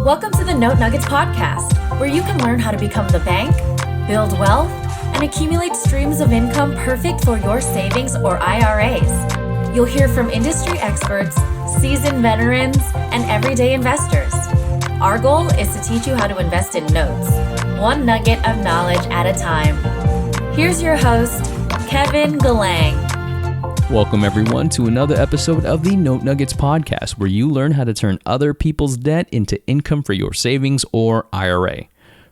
Welcome to the Note Nuggets podcast, where you can learn how to become the bank, build wealth, and accumulate streams of income perfect for your savings or IRAs. You'll hear from industry experts, seasoned veterans, and everyday investors. Our goal is to teach you how to invest in notes, one nugget of knowledge at a time. Here's your host, Kevin Galang. Welcome everyone to another episode of the Note Nuggets podcast, where you learn how to turn other people's debt into income for your savings or IRA.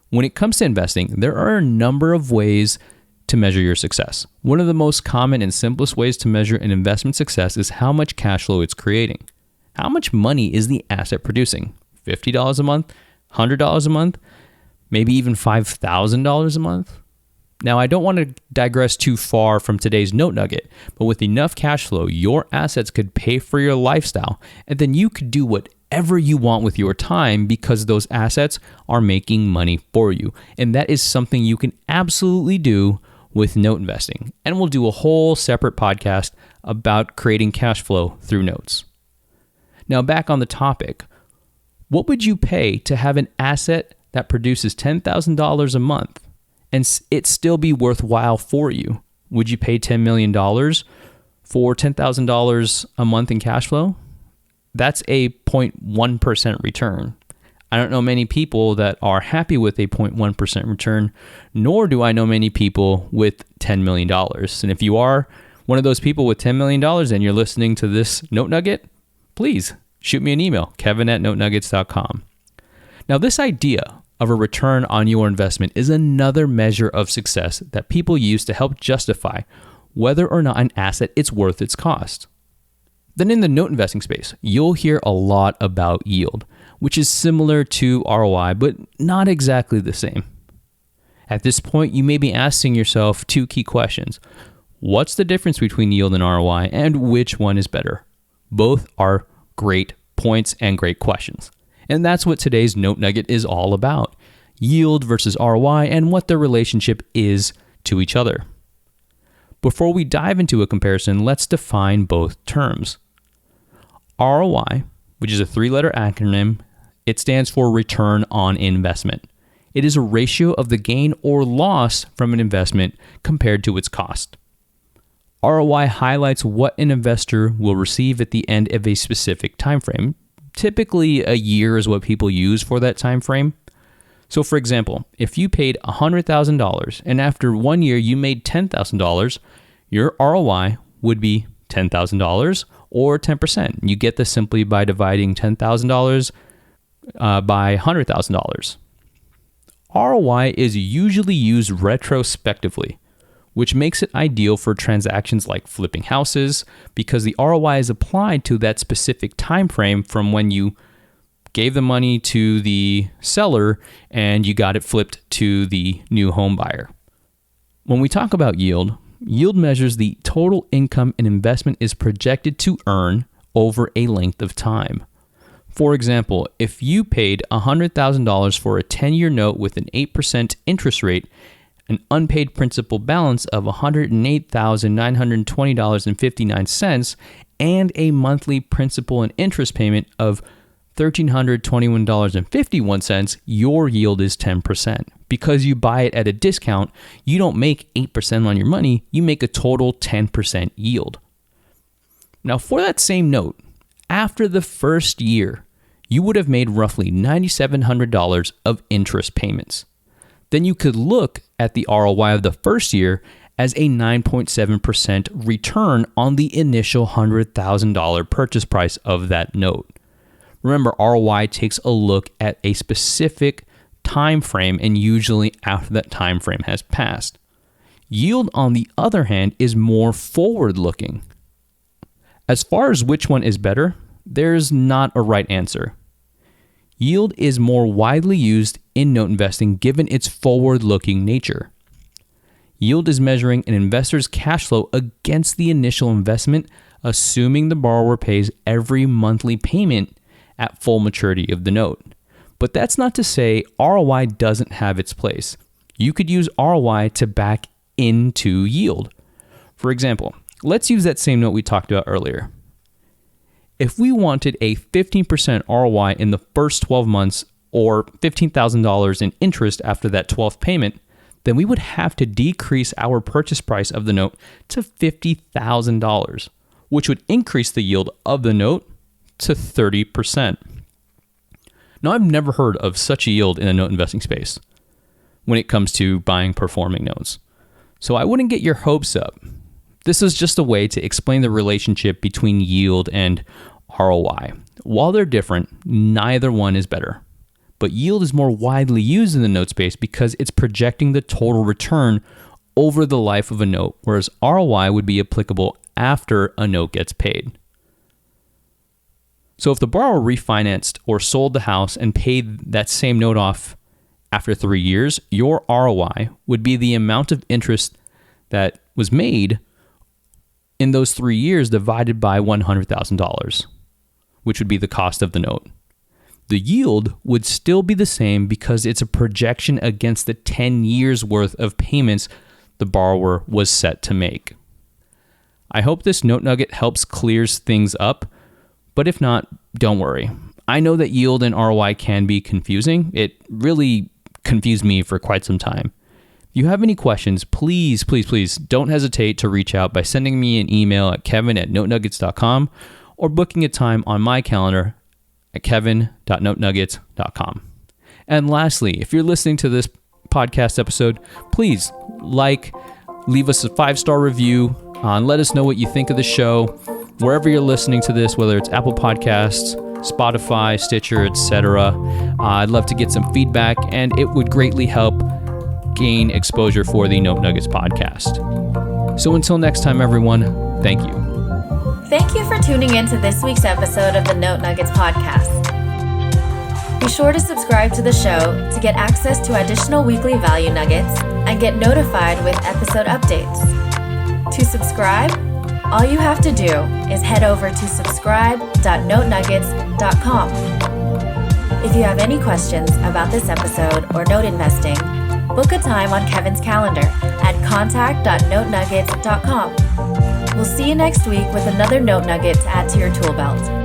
When it comes to investing, there are a number of ways to measure your success. One of the most common and simplest ways to measure an investment success is how much cash flow it's creating. How much money is the asset producing? $50 a month? $100 a month? Maybe even $5,000 a month? Now, I don't want to digress too far from today's Note Nugget, but with enough cash flow, your assets could pay for your lifestyle, and then you could do whatever you want with your time because those assets are making money for you. And that is something you can absolutely do with note investing. And we'll do a whole separate podcast about creating cash flow through notes. Now, back on the topic, what would you pay to have an asset that produces $10,000 a month and it still be worthwhile for you? Would you pay $10 million for $10,000 a month in cash flow? That's a 0.1% return. I don't know many people that are happy with a 0.1% return, nor do I know many people with $10 million. And if you are one of those people with $10 million and you're listening to this Note Nugget, please shoot me an email, kevin@notenuggets.com. Now, this idea of a return on your investment is another measure of success that people use to help justify whether or not an asset is worth its cost. Then in the note investing space, you'll hear a lot about yield, which is similar to ROI, but not exactly the same. At this point, you may be asking yourself two key questions. What's the difference between yield and ROI, and which one is better? Both are great points and great questions. And that's what today's Note Nugget is all about. Yield versus ROI and what their relationship is to each other. Before we dive into a comparison, let's define both terms. ROI, which is a three-letter acronym, it stands for return on investment. It is a ratio of the gain or loss from an investment compared to its cost. ROI highlights what an investor will receive at the end of a specific time frame. Typically, a year is what people use for that time frame. So for example, if you paid $100,000 and after 1 year you made $10,000, your ROI would be $10,000 or 10%. You get this simply by dividing $10,000 by $100,000. ROI is usually used retrospectively, which makes it ideal for transactions like flipping houses because the ROI is applied to that specific time frame from when you gave the money to the seller and you got it flipped to the new home buyer. When we talk about yield measures the total income an investment is projected to earn over a length of time. For example, if you paid $100,000 for a 10-year note with an 8% interest rate, an unpaid principal balance of $108,920.59, and a monthly principal and interest payment of $1,321.51, your yield is 10%. Because you buy it at a discount, you don't make 8% on your money, you make a total 10% yield. Now, for that same note, after the first year, you would have made roughly $9,700 of interest payments. Then you could look at the ROI of the first year as a 9.7% return on the initial $100,000 purchase price of that note. Remember, ROI takes a look at a specific time frame and usually after that time frame has passed. Yield, on the other hand, is more forward-looking. As far as which one is better, there's not a right answer. Yield is more widely used in note investing given its forward-looking nature. Yield is measuring an investor's cash flow against the initial investment, assuming the borrower pays every monthly payment at full maturity of the note. But that's not to say ROI doesn't have its place. You could use ROI to back into yield. For example, let's use that same note we talked about earlier. If we wanted a 15% ROI in the first 12 months or $15,000 in interest after that 12th payment, then we would have to decrease our purchase price of the note to $50,000, which would increase the yield of the note to 30%. Now, I've never heard of such a yield in the note investing space when it comes to buying performing notes. So I wouldn't get your hopes up. This is just a way to explain the relationship between yield and ROI. While they're different, neither one is better. But yield is more widely used in the note space because it's projecting the total return over the life of a note, whereas ROI would be applicable after a note gets paid. So if the borrower refinanced or sold the house and paid that same note off after 3 years, your ROI would be the amount of interest that was made in those 3 years divided by $100,000, which would be the cost of the note. The yield would still be the same because it's a projection against the 10 years worth of payments the borrower was set to make. I hope this note nugget helps clears things up, but if not, don't worry. I know that yield and ROI can be confusing. It really confused me for quite some time. If you have any questions, please don't hesitate to reach out by sending me an email at kevin@notenuggets.com or booking a time on my calendar at kevin.notenuggets.com. And lastly, if you're listening to this podcast episode, please leave us a 5-star review, and let us know what you think of the show. Wherever you're listening to this, whether it's Apple Podcasts, Spotify, Stitcher, etc. I'd love to get some feedback, and it would greatly help gain exposure for the Note Nuggets podcast. So until next time, everyone, thank you. Thank you for tuning in to this week's episode of the Note Nuggets podcast. Be sure to subscribe to the show to get access to additional weekly value nuggets and get notified with episode updates. To subscribe, all you have to do is head over to subscribe.notenuggets.com. If you have any questions about this episode or note investing, book a time on Kevin's calendar at contact.notenuggets.com. We'll see you next week with another note nugget to add to your tool belt.